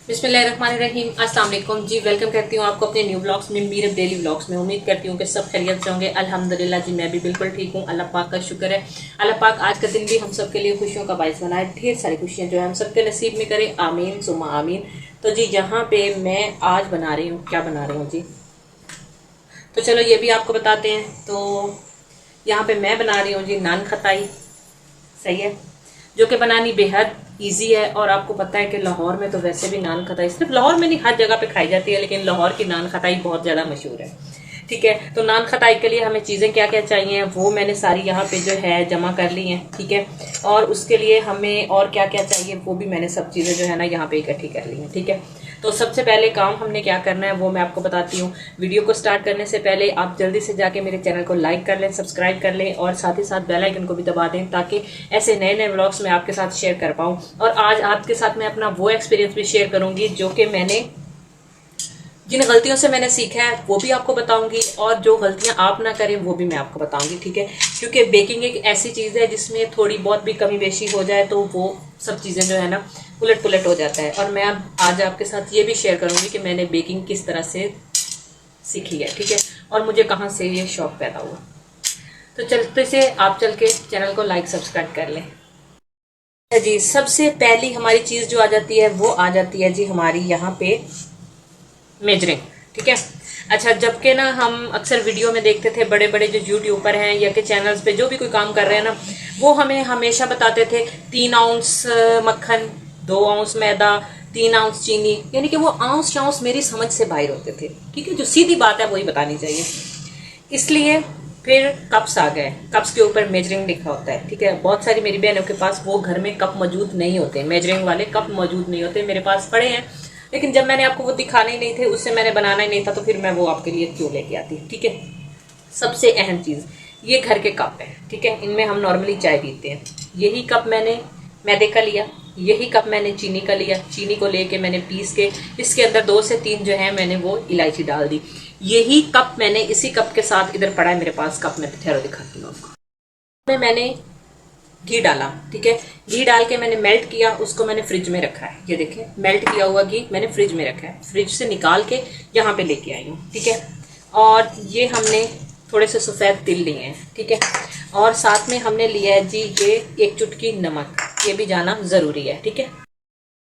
बिस्मिल्लाहिर्रहमानिर्रहीम। अस्सलाम वालेकुम जी। वेलकम करती हूँ आपको अपने न्यू ब्लॉग्स में, मेरे डेली ब्लॉग्स में। उम्मीद करती हूँ कि सब खैरियत से होंगे। अल्हम्दुलिल्लाह जी, मैं भी बिल्कुल ठीक हूँ। अल्लाह पाक का शुक्र है। अल्लाह पाक आज का दिन भी हम सब के लिए खुशियों का बाइस बनाए, ढेर सारी खुशियाँ जो है हम सबके नसीब में करे। आमीन सुम्मा आमीन। तो जी यहाँ पे मैं आज बना रही हूँ, क्या बना रही हूँ जी, तो चलो ये भी आपको बताते हैं। तो यहाँ पे मैं बना रही हूँ जी नान खताई, सही है, जो कि बनानी बेहद इजी है। और आपको पता है कि लाहौर में तो वैसे भी नान खताई सिर्फ लाहौर में नहीं, हर जगह पे खाई जाती है, लेकिन लाहौर की नान खताई बहुत ज़्यादा मशहूर है। ठीक है, तो नान खताई के लिए हमें चीज़ें क्या क्या चाहिए वो मैंने सारी यहाँ पे जो है जमा कर ली हैं। ठीक है, और उसके लिए हमें और क्या क्या चाहिए वो भी मैंने सब चीज़ें जो है ना यहाँ पे इकट्ठी कर ली हैं। ठीक है, तो सबसे पहले काम हमने क्या करना है वो मैं आपको बताती हूँ। वीडियो को स्टार्ट करने से पहले आप जल्दी से जाके मेरे चैनल को लाइक कर लें, सब्सक्राइब कर लें और साथ ही साथ बेल आइकन को भी दबा दें, ताकि ऐसे नए नए व्लॉग्स मैं आपके साथ शेयर कर पाऊँ। और आज आपके साथ मैं अपना वो एक्सपीरियंस भी शेयर करूंगी जो कि मैंने जिन गलतियों से मैंने सीखा है वो भी आपको बताऊंगी, और जो गलतियां आप ना करें वो भी मैं आपको बताऊंगी। ठीक है, क्योंकि बेकिंग एक ऐसी चीज़ है जिसमें थोड़ी बहुत भी कमी बेशी हो जाए तो वो सब चीज़ें जो है ना उलट पुलट हो जाता है। और मैं अब आज आपके साथ ये भी शेयर करूंगी कि मैंने बेकिंग किस तरह से सीखी है। ठीक है, और मुझे कहाँ से ये शौक पैदा हुआ। तो चलते से आप चल के चैनल को लाइक सब्सक्राइब कर लें। जी सबसे पहली हमारी चीज़ जो आ जाती है वो आ जाती है जी हमारी यहाँ पे मेजरिंग। ठीक है, अच्छा, जबकि ना हम अक्सर वीडियो में देखते थे बड़े बड़े जो यूट्यूबर हैं या के चैनल्स पे जो भी कोई काम कर रहे हैं ना, वो हमें हमेशा बताते थे 3 आउंस मक्खन, 2 आउंस मैदा, 3 आउंस चीनी, यानी कि वो आउंस चाउंस मेरी समझ से बाहर होते थे। ठीक है, जो सीधी बात है वही बतानी चाहिए। इसलिए फिर कप्स आ गए, कप्स के ऊपर मेजरिंग लिखा होता है। ठीक है, बहुत सारी मेरी बहनों के पास वो घर में कप मौजूद नहीं होते, मेजरिंग वाले कप मौजूद नहीं होते। मेरे पास पड़े हैं, लेकिन जब मैंने आपको वो दिखाने ही नहीं थे, उससे मैंने बनाना ही नहीं था, तो फिर मैं वो आपके लिए क्यों लेके आती। ठीक है, सबसे अहम चीज़ ये घर के कप है। ठीक है, इनमें हम नॉर्मली चाय पीते हैं। यही कप मैंने मैदे का लिया, यही कप मैंने चीनी का लिया। चीनी को लेके मैंने पीस के इसके अंदर 2 से 3 जो है मैंने वो इलायची डाल दी। यही कप मैंने, इसी कप के साथ इधर पड़ा है मेरे पास कप, में ठहरो दिखाती हूँ आपको। में मैंने घी डाला। ठीक है, घी डाल के मैंने मेल्ट किया, उसको मैंने फ्रिज में रखा है। ये देखें, मेल्ट किया हुआ घी मैंने फ्रिज में रखा है, फ्रिज से निकाल के यहाँ पे लेके आई हूँ। ठीक है, और ये हमने थोड़े से सफ़ेद तिल लिए हैं। ठीक है, और साथ में हमने लिया है जी ये 1 चुटकी नमक, ये भी जाना ज़रूरी है। ठीक है,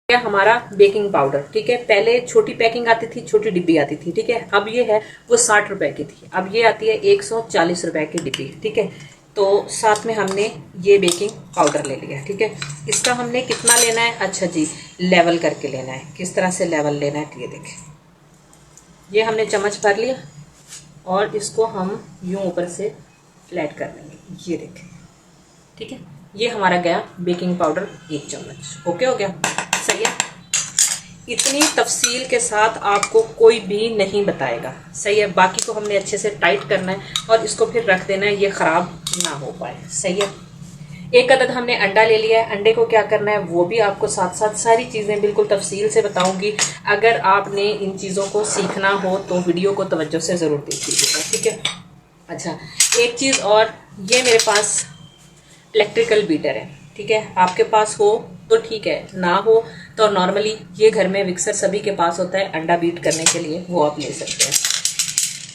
हमारा बेकिंग पाउडर। ठीक है, पहले छोटी पैकिंग आती थी, छोटी डिब्बी आती थी। ठीक है, अब ये है वो 60 रुपए की थी, अब ये आती है 140 रुपए की डिब्बी। ठीक है, तो साथ में हमने ये बेकिंग पाउडर ले लिया। ठीक है, इसका हमने कितना लेना है, अच्छा जी, लेवल करके लेना है। किस तरह से लेवल लेना है, ये देखें, ये हमने चम्मच भर लिया और इसको हम यूं ऊपर से फ्लैट कर देंगे। ये देखें, ठीक है, ये हमारा गया बेकिंग पाउडर 1 चम्मच। ओके हो गया, सही है। इतनी तफसील के साथ आपको कोई भी नहीं बताएगा, सही है। बाकी को हमने अच्छे से टाइट करना है और इसको फिर रख देना है, ये खराब ना हो पाए, सही है। 1 अदद हमने अंडा ले लिया है। अंडे को क्या करना है वो भी आपको साथ साथ सारी चीज़ें बिल्कुल तफसील से बताऊंगी। अगर आपने इन चीज़ों को सीखना हो तो वीडियो को तवज्जो से ज़रूर देखिएगा। ठीक है, अच्छा, एक चीज़ और, ये मेरे पास इलेक्ट्रिकल बीटर है। ठीक है, आपके पास हो तो ठीक है, ना हो तो नॉर्मली ये घर में विक्सर सभी के पास होता है अंडा बीट करने के लिए, वो आप ले सकते हैं।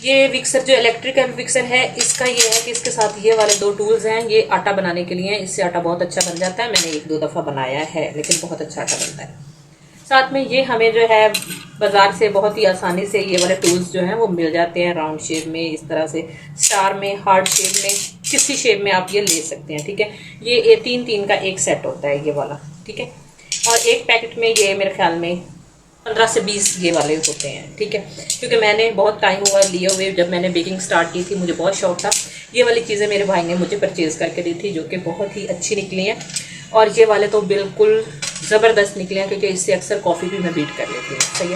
ये विक्सर जो इलेक्ट्रिकल विक्सर है, इसका ये है कि इसके साथ ये वाले 2 टूल्स हैं, ये आटा बनाने के लिए हैं। इससे आटा बहुत अच्छा बन जाता है, मैंने 1-2 दफ़ा बनाया है, लेकिन बहुत अच्छा आटा बनता है। साथ में ये हमें जो है बाजार से बहुत ही आसानी से ये वाले टूल्स जो हैं वो मिल जाते हैं, राउंड शेप में, इस तरह से स्टार में, हार्ट शेप में, किसी शेप में आप ये ले सकते हैं। ठीक है, ये 3-3 का एक सेट होता है ये वाला। ठीक है, और एक पैकेट में ये मेरे ख्याल में 15 से 20 ये वाले होते हैं। ठीक है, क्योंकि मैंने बहुत टाइम हुआ लिए हुए, जब मैंने बेकिंग स्टार्ट की थी मुझे बहुत शौक था। ये वाली चीज़ें मेरे भाई ने मुझे परचेज़ करके दी थी, जो कि बहुत ही अच्छी निकली हैं। और ये वाले तो बिल्कुल ज़बरदस्त निकले हैं, क्योंकि इससे अक्सर कॉफ़ी भी मैं बीट कर लेती हूँ, सही है।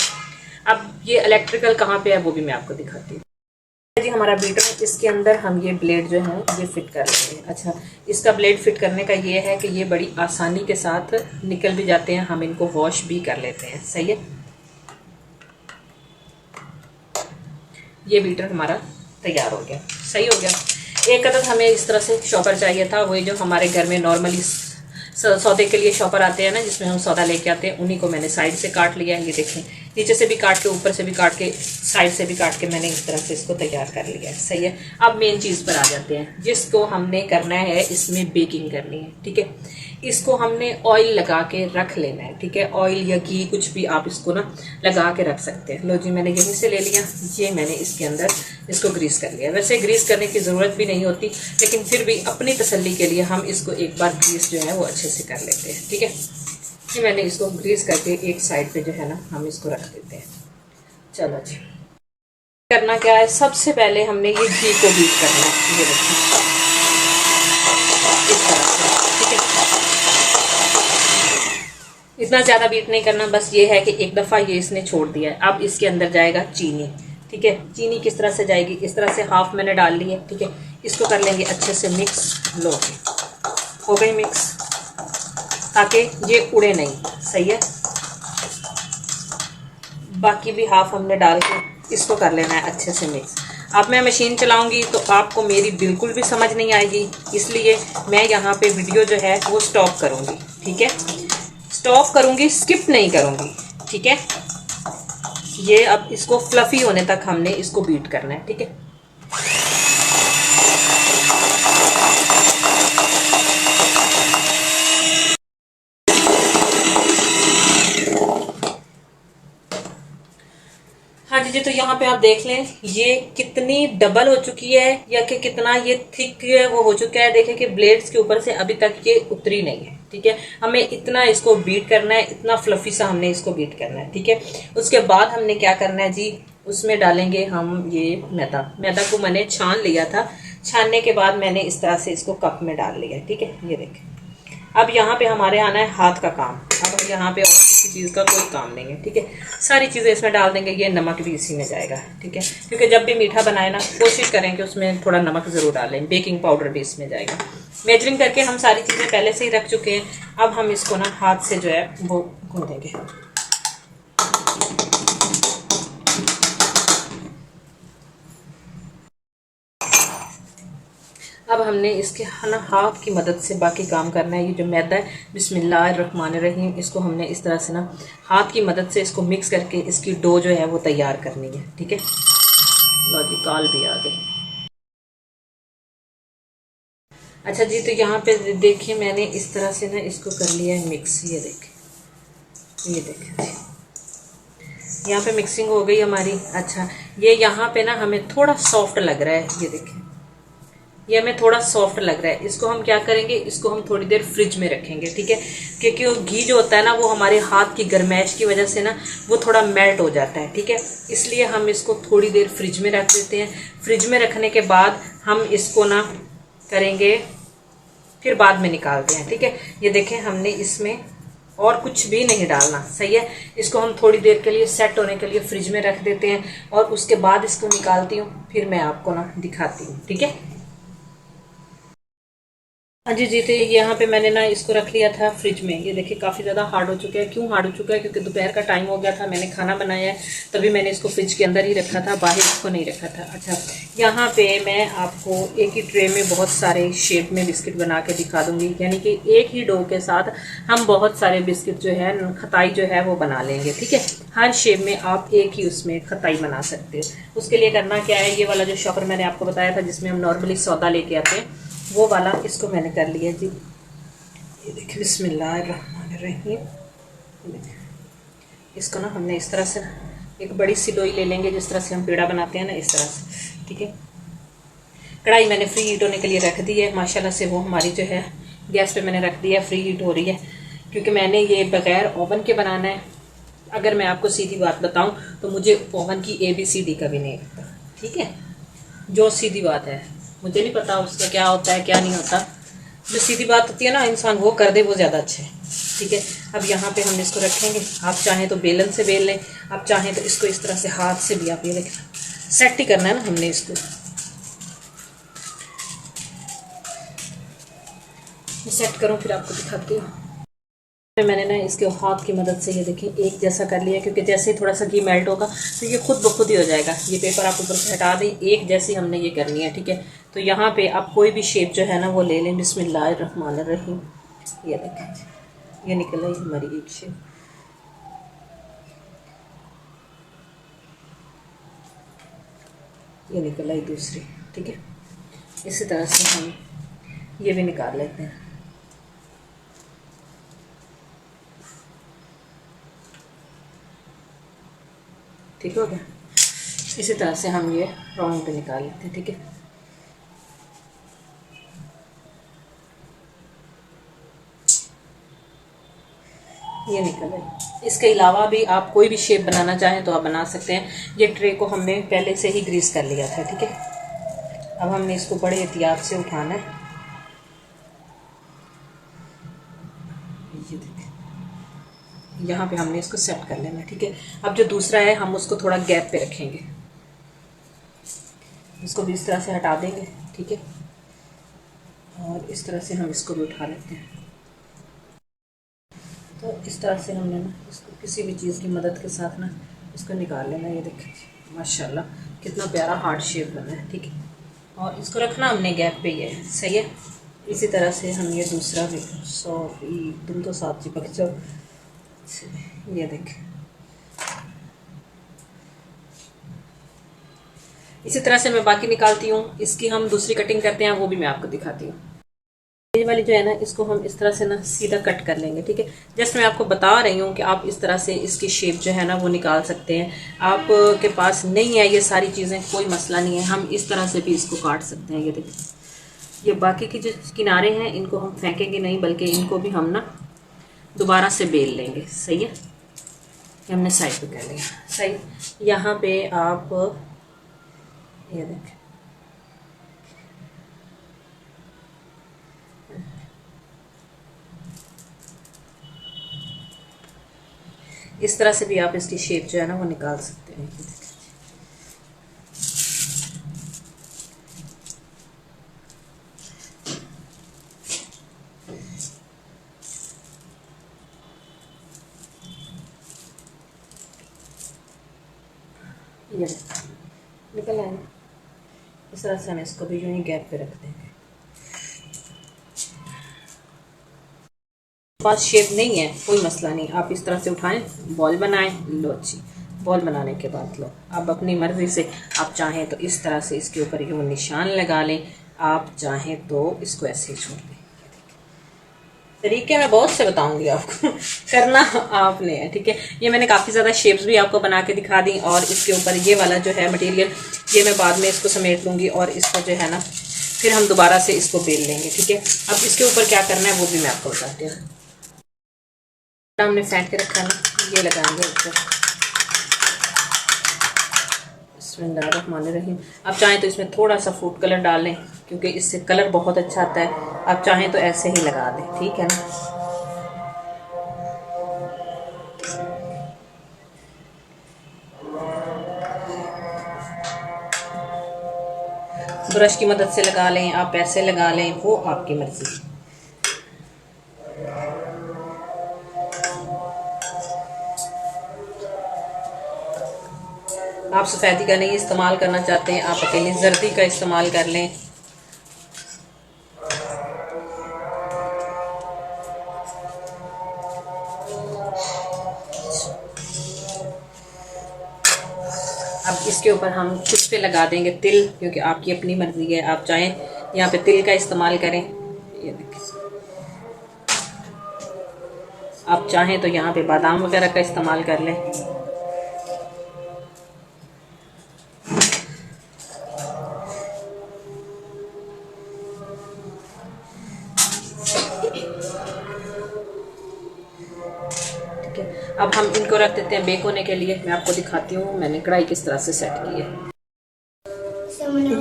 अब ये इलेक्ट्रिकल कहाँ पे है वो भी मैं आपको दिखाती हूँ। जी हमारा बीटर, इसके अंदर हम ये ब्लेड जो है ये फिट कर लेंगे। अच्छा, इसका ब्लेड फिट करने का ये है कि ये बड़ी आसानी के साथ निकल भी जाते हैं, हम इनको वॉश भी कर लेते हैं, सही है। ये बीटर हमारा तैयार हो गया, सही हो गया। 1 अदद हमें इस तरह से शॉपर चाहिए था, वही जो हमारे घर में नॉर्मली सौदे के लिए शॉपर आते हैं ना, जिसमें हम सौदा लेके आते हैं, उन्हीं को मैंने साइड से काट लिया है। ये देखें, नीचे से भी काट के, ऊपर से भी काट के, साइड से भी काट के मैंने इस तरह से इसको तैयार कर लिया है। सही है। अब मेन चीज़ पर आ जाते हैं, जिसको हमने करना है, इसमें बेकिंग करनी है। ठीक है, इसको हमने ऑयल लगा के रख लेना है। ठीक है, ऑयल या घी कुछ भी आप इसको ना लगा के रख सकते हैं। लो जी, मैंने यहीं से ले लिया, ये मैंने इसके अंदर इसको ग्रीस कर लिया। वैसे ग्रीस करने की ज़रूरत भी नहीं होती, लेकिन फिर भी अपनी तसल्ली के लिए हम इसको एक बार ग्रीस जो है वो अच्छे से कर लेते हैं। ठीक है, ये मैंने इसको ग्रीस करके एक साइड पे जो है ना हम इसको रख देते हैं। चलो जी, करना क्या है, सबसे पहले हमने ये घी को बीट करना है। ये देखिए इस तरह से। ठीक है, इतना ज़्यादा बीट नहीं करना, बस ये है कि एक दफ़ा ये इसने छोड़ दिया है। अब इसके अंदर जाएगा चीनी। ठीक है, चीनी किस तरह से जाएगी, इस तरह से हाफ मैंने डाल ली है। ठीक है, इसको कर लेंगे अच्छे से मिक्स। लो हो गई मिक्स, ताकि ये उड़े नहीं। सही है, बाकी भी हाफ हमने डाल के इसको कर लेना है अच्छे से मिक्स। अब मैं मशीन चलाऊंगी तो आपको मेरी बिल्कुल भी समझ नहीं आएगी, इसलिए मैं यहाँ पे वीडियो जो है वो स्टॉप करूँगी। ठीक है, स्टॉप करूँगी, स्किप नहीं करूँगी। ठीक है, ये अब इसको फ्लफी होने तक हमने इसको बीट करना है। ठीक है, हाँ जी, तो यहाँ पे आप देख लें ये कितनी डबल हो चुकी है, या कि कितना ये थिक वो हो चुका है। देखें कि ब्लेड्स के ऊपर से अभी तक ये उतरी नहीं है। ठीक है, हमें इतना इसको बीट करना है, इतना फ्लफी सा हमने इसको बीट करना है। ठीक है, उसके बाद हमने क्या करना है जी, उसमें डालेंगे हम ये मैदा को मैंने छान लिया था। छानने के बाद मैंने इस तरह से इसको कप में डाल लिया। ठीक है, ये देखें, अब यहाँ पे हमारे आना है हाथ का काम। अब यहाँ पे और किसी चीज़ का कोई काम नहीं है। ठीक है, सारी चीज़ें इसमें डाल देंगे। ये नमक भी इसी में जाएगा। ठीक है, क्योंकि जब भी मीठा बनाए ना, कोशिश करें कि उसमें थोड़ा नमक ज़रूर डालें। बेकिंग पाउडर भी इसमें जाएगा। मेजरिंग करके हम सारी चीज़ें पहले से ही रख चुके हैं। अब हम इसको ना हाथ से जो है वो गूँधेंगे। अब हमने इसके ना हाथ की मदद से बाकी काम करना है। ये जो मैदा है, बिस्मिल्लाहिर्रहमानिर्रहीम, इसको हमने इस तरह से ना हाथ की मदद से इसको मिक्स करके इसकी डो जो है वो तैयार करनी है। ठीक है, लो जी, काल भी आ गई। अच्छा जी, तो यहाँ पे देखिए मैंने इस तरह से ना इसको कर लिया है मिक्स। ये देखें यहाँ पे मिक्सिंग हो गई हमारी। अच्छा, ये यहाँ पे ना हमें थोड़ा सॉफ्ट लग रहा है। ये देखें, ये हमें थोड़ा सॉफ्ट लग रहा है। इसको हम क्या करेंगे, इसको हम थोड़ी देर फ्रिज में रखेंगे। ठीक है, क्योंकि वो घी जो होता है ना, वो हमारे हाथ की गर्माइश की वजह से ना वो थोड़ा मेल्ट हो जाता है। ठीक है, इसलिए हम इसको थोड़ी देर फ्रिज में रख देते हैं। फ्रिज में रखने के बाद हम इसको ना करेंगे, फिर बाद में निकालते हैं। ठीक है, ये देखें, हमने इसमें और कुछ भी नहीं डालना। सही है, इसको हम थोड़ी देर के लिए सेट होने के लिए फ्रिज में रख देते हैं, और उसके बाद इसको निकालती हूँ, फिर मैं आपको ना दिखाती हूँ। ठीक है, हाँ जी जी, तो यहाँ पे मैंने ना इसको रख लिया था फ्रिज में। ये देखिए काफ़ी ज़्यादा हार्ड हो चुका है। क्यों हार्ड हो चुका है, क्योंकि दोपहर का टाइम हो गया था, मैंने खाना बनाया है, तभी मैंने इसको फ्रिज के अंदर ही रखा था, बाहर इसको नहीं रखा था। अच्छा, यहाँ पे मैं आपको एक ही ट्रे में बहुत सारे शेप में बिस्किट बना के दिखा दूँगी। यानी कि एक ही डो के साथ हम बहुत सारे बिस्किट जो है, खताई जो है वो बना लेंगे। ठीक है, हर शेप में आप एक ही उसमें खताई बना सकते हो। उसके लिए करना क्या है, ये वाला जो शॉपर मैंने आपको बताया था, जिसमें हम नॉर्मली सौदा लेके आते हैं, वो वाला इसको मैंने कर लिया जी। ये देखिए, बिस्मिल्लाहिर्रहमानिर्रहीम। इसको ना हमने इस तरह से एक बड़ी सी लोई ले लेंगे, जिस तरह से हम पेड़ा बनाते हैं ना, इस तरह से। ठीक है, कढ़ाई मैंने फ्री हीट होने के लिए रख दी है। माशाल्लाह से वो हमारी जो है गैस पे मैंने रख दिया, फ्री हीट हो रही है, क्योंकि मैंने ये बग़ैर ओवन के बनाना है। अगर मैं आपको सीधी बात बताऊं तो मुझे ओवन की ABCD का भी नहीं पता। ठीक है, जो सीधी बात है, मुझे नहीं पता उसका क्या होता है क्या नहीं होता। जो सीधी बात होती है ना, इंसान वो कर दे, वो ज़्यादा अच्छा है। ठीक है, अब यहाँ पे हम इसको रखेंगे। आप चाहें तो बेलन से बेल लें, आप चाहें तो इसको इस तरह से हाथ से भी, आप ये देखें, सेट ही करना है ना हमने इसको। सेट करूँ फिर आपको दिखाती हूँ। मैंने ना इसके हाथ की मदद से ये देखें एक जैसा कर लिया, क्योंकि जैसे ही थोड़ा सा घी मेल्ट होगा तो ये खुद ब खुद ही हो जाएगा। ये पेपर आप ऊपर से हटा दें, एक जैसी हमने ये करनी है। ठीक है, तो यहाँ पे आप कोई भी शेप जो है ना वो ले लें। बिस्मिल्लाहिर्रहमानिर्रहीम। ये देखें, ये निकल आई हमारी एक शेप। ये निकल आई दूसरी। ठीक है, इसी तरह से हम ये भी निकाल लेते हैं। ठीक हो गया। इसी तरह से हम ये राउंड पे निकाल लेते हैं। ठीक है, ये निकल है। इसके अलावा भी आप कोई भी शेप बनाना चाहें तो आप बना सकते हैं। ये ट्रे को हमने पहले से ही ग्रीस कर लिया था। ठीक है, अब हमने इसको बड़े एहतियात से उठाना है। ये देखिए, यहाँ पे हमने इसको सेट कर लेना है। ठीक है, अब जो दूसरा है हम उसको थोड़ा गैप पे रखेंगे। इसको भी इस तरह से हटा देंगे। ठीक है, और इस तरह से हम इसको भी उठा लेते हैं। तो इस तरह से हमने ना इसको किसी भी चीज़ की मदद के साथ ना इसको निकाल लेना। ये देखिए माशाल्लाह कितना प्यारा हार्ट शेप बना है। ठीक है, और इसको रखना हमने गैप पे ही है। सही है। इसी तरह से हम ये दूसरा भी तुम तो साथ चिपक जाओ। ये देखें, इसी तरह से मैं बाकी निकालती हूँ। इसकी हम दूसरी कटिंग करते हैं, वो भी मैं आपको दिखाती हूँ। ये वाली जो है ना, इसको हम इस तरह से ना सीधा कट कर लेंगे। ठीक है, जस्ट मैं आपको बता रही हूँ कि आप इस तरह से इसकी शेप जो है ना वो निकाल सकते हैं। आप के पास नहीं है ये सारी चीज़ें, कोई मसला नहीं है, हम इस तरह से भी इसको काट सकते हैं। ये देखिए, ये बाकी की जो किनारे हैं इनको हम फेंकेंगे नहीं, बल्कि इनको भी हम ना दोबारा से बेल लेंगे। सही है, ये हमने साइड पे कर लिया। सही, यहाँ पे आप ये देखें, इस तरह से भी आप इसकी शेप जो है ना वो निकाल सकते हैं। ये निकल आए। इस तरह से हम इसको भी यूं ही गैप पे रख देंगे। पास शेप नहीं है कोई मसला नहीं, आप इस तरह से उठाएं, बॉल बनाएं। लो अच्छी बॉल बनाने के बाद लो अब अपनी मर्ज़ी से आप चाहें तो इस तरह से इसके ऊपर यूँ निशान लगा लें, आप चाहें तो इसको ऐसे ही छोड़ दें। तरीके मैं बहुत से बताऊंगी आपको करना आपने है। ठीक है, ये मैंने काफ़ी ज़्यादा शेप्स भी आपको बना के दिखा दी, और इसके ऊपर ये वाला जो है मटेरियल ये मैं बाद में इसको समेट लूँगी, और इसको जो है ना फिर हम दोबारा से इसको बेल लेंगे। ठीक है, अब इसके ऊपर क्या करना है वो भी मैं आपको बताती हूँ। हमने फेंट के रखा ना, ये लगाएंगे ऊपर। बिस्मिल्लाहिर्रहमानिर्रहीम। आप चाहें तो इसमें थोड़ा सा फूड कलर डाल लें, क्योंकि इससे कलर बहुत अच्छा आता है। आप चाहें तो ऐसे ही लगा दें। ठीक है ना, ब्रश की मदद से लगा लें, आप ऐसे लगा लें, वो आपकी मर्जी। आप सफ़ेदी का नहीं इस्तेमाल करना चाहते हैं, आप अकेली जर्दी का इस्तेमाल कर लें। अब इसके ऊपर हम कुछ पे लगा देंगे तिल, क्योंकि आपकी अपनी मर्जी है। आप चाहें यहाँ पे तिल का इस्तेमाल करें, ये देखिए। आप चाहें तो यहाँ पे बादाम वगैरह का इस्तेमाल कर लें। अब हम इनको रख देते हैं बेक होने के लिए। मैं आपको दिखाती हूँ मैंने कढ़ाई किस तरह से सेट की है।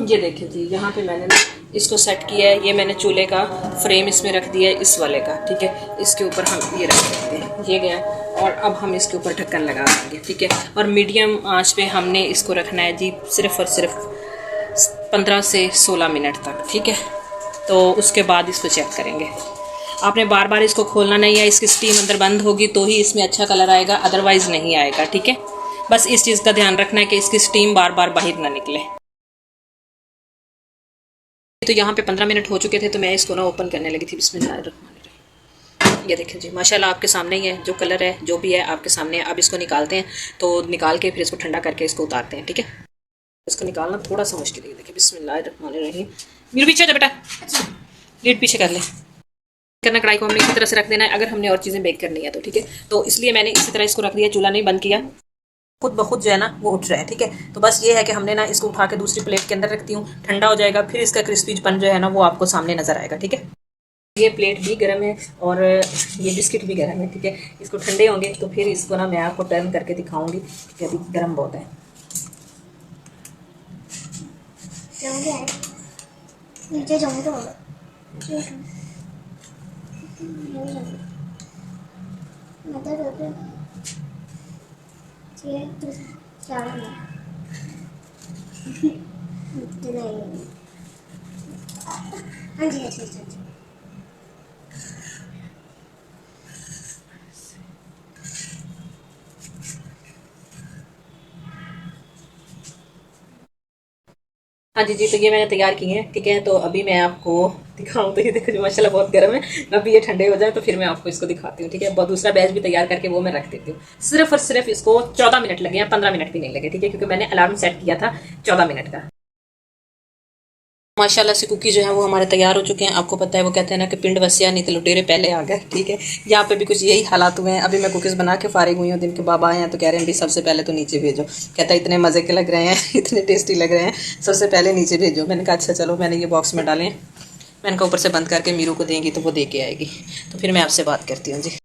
ये देखिए जी, यहाँ पे मैंने ना इसको सेट किया है। ये मैंने चूल्हे का फ्रेम इसमें रख दिया है, इस वाले का। ठीक है, इसके ऊपर हम ये रख देते हैं, ये गया। और अब हम इसके ऊपर ढक्कन लगा देंगे। ठीक है, और मीडियम आंच पे हमने इसको रखना है जी, सिर्फ और सिर्फ 15 से 16 मिनट तक। ठीक है, तो उसके बाद इसको चेक करेंगे। आपने बार बार इसको खोलना नहीं है, इसकी स्टीम अंदर बंद होगी तो ही इसमें अच्छा कलर आएगा, अदरवाइज नहीं आएगा। ठीक है, बस इस चीज़ का ध्यान रखना है कि इसकी स्टीम बार बार बाहर ना निकले। तो यहाँ पे 15 मिनट हो चुके थे, तो मैं इसको ना ओपन करने लगी थी। बिस्मिल्लाहिर्रहमानिर्रहीम। ये देखें जी माशाल्लाह आपके सामने ही है, जो कलर है जो भी है आपके सामने है। अब इसको निकालते हैं, तो निकाल के फिर इसको ठंडा करके इसको उतारते हैं, ठीक है। इसको निकालना थोड़ा सा मुश्किल है। देखिए बिस्मिल्लाहिर्रहमानिर्रहीम। मेरे पीछे जा बेटा, लीड पीछे कर ले। करना कढ़ाई को हमने इसी तरह से रख देना है, अगर हमने और चीज़ें बेक करनी है तो, ठीक है। तो इसलिए मैंने इसी तरह इसको रख दिया, चूल्हा नहीं बंद किया। खुद ब खुद जो है ना वो उठ रहा है, ठीक है। तो बस ये है कि हमने ना इसको उठा के दूसरी प्लेट के अंदर रखती हूँ, ठंडा हो जाएगा, फिर इसका क्रिस्पीपन जो है ना वो आपको सामने नजर आएगा, ठीक है। ये प्लेट भी गर्म है और ये बिस्किट भी गर्म है, ठीक है। इसको ठंडे होंगे तो फिर इसको ना मैं आपको टर्न करके दिखाऊंगी कि अभी गर्म बहुत है। नीचे हाँ जी अच्छा अच्छा। हाँ जी जी, तो ये मैंने तैयार किए हैं, ठीक है। तो अभी मैं आपको दिखाऊं तो ये देखो जी माशाल्लाह बहुत गर्म है। अभी ये ठंडे हो जाए तो फिर मैं आपको इसको दिखाती हूँ, ठीक है। बहुत दूसरा बैच भी तैयार करके वो मैं रख देती हूँ। सिर्फ और सिर्फ इसको 14 मिनट लगे हैं, 15 मिनट भी नहीं लगे, ठीक है, क्योंकि मैंने अलार्म सेट किया था 14 मिनट का। माशाल्लाह से कुकी जो है वो हमारे तैयार हो चुके हैं। आपको पता है वो कहते हैं ना कि पिंड वसिया नहीं तो लुटेरे पहले आ गए, ठीक है। यहाँ पे भी कुछ यही हालात हुए हैं। अभी मैं कुकीज़ बना के फारिग हुई हूँ, दिन के बाबा आए हैं तो कह रहे हैं भाई सबसे पहले तो नीचे भेजो। कहता है इतने मज़े के लग रहे हैं इतने टेस्टी लग रहे हैं, सबसे पहले नीचे भेजो। मैंने कहा अच्छा चलो, मैंने ये बॉक्स में डालें। मैंने कहा ऊपर से बंद करके मीरू को देंगी तो वो दे के आएगी, तो फिर मैं आपसे बात करती हूँ जी।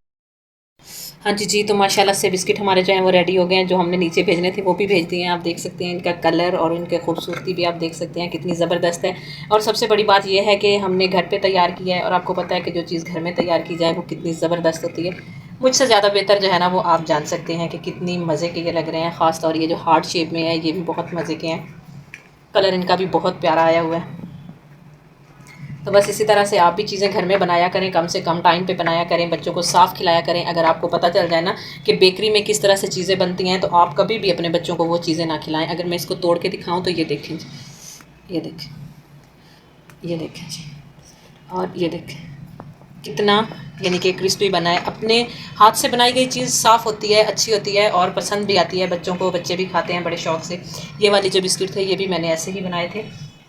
हाँ जी जी, तो माशाल्लाह से बिस्किट हमारे जो हैं वो रेडी हो गए हैं। जो हमने नीचे भेजने थे वो भी भेज दिए हैं। आप देख सकते हैं इनका कलर और इनके खूबसूरती भी आप देख सकते हैं कितनी ज़बरदस्त है। और सबसे बड़ी बात यह है कि हमने घर पे तैयार किया है, और आपको पता है कि जो चीज़ घर में तैयार की जाए वो कितनी ज़बरदस्त होती है। मुझसे ज़्यादा बेहतर जो है ना वो आप जान सकते हैं कि कितनी मज़े के ये लग रहे हैं। ख़ास तौर ये जो हार्ट शेप में है ये भी बहुत मज़े के हैं। कलर इनका भी बहुत प्यारा आया हुआ है। तो बस इसी तरह से आप भी चीज़ें घर में बनाया करें, कम से कम टाइम पे बनाया करें, बच्चों को साफ़ खिलाया करें। अगर आपको पता चल जाए ना कि बेकरी में किस तरह से चीज़ें बनती हैं तो आप कभी भी अपने बच्चों को वो चीज़ें ना खिलाएं। अगर मैं इसको तोड़ के दिखाऊं तो ये देखें, ये देखें, ये देखें जी, और ये देखें कितना यानी कि क्रिस्पी बना है। अपने हाथ से बनाई गई चीज़ साफ़ होती है, अच्छी होती है और पसंद भी आती है बच्चों को। बच्चे भी खाते हैं बड़े शौक़ से। ये वाली जो बिस्किट थे ये भी मैंने ऐसे ही बनाए थे।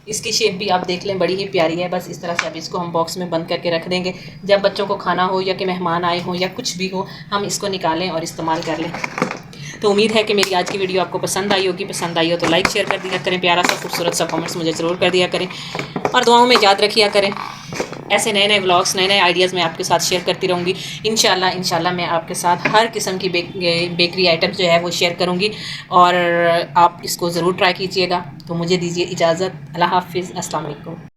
इसकी शेप भी आप देख लें, बड़ी ही प्यारी है। बस इस तरह से अब इसको हम बॉक्स में बंद करके रख देंगे। जब बच्चों को खाना हो या कि मेहमान आए हों या कुछ भी हो, हम इसको निकालें और इस्तेमाल कर लें। तो उम्मीद है कि मेरी आज की वीडियो आपको पसंद आई होगी। पसंद आई हो तो लाइक शेयर कर दिया करें, प्यारा सा खूबसूरत सा कमेंट्स मुझे ज़रूर कर दिया करें, और दुआओं में याद रखिया करें। ऐसे नए नए व्लॉग्स, नए नए आइडियाज़ मैं आपके साथ शेयर करती रहूँगी। इंशाल्लाह मैं आपके साथ हर किस्म की बेकरी आइटम जो है वो शेयर करूँगी, और आप इसको ज़रूर ट्राई कीजिएगा। तो मुझे दीजिए इजाज़त। अल्लाह हाफ़िज़, अस्सलाम वालेकुम।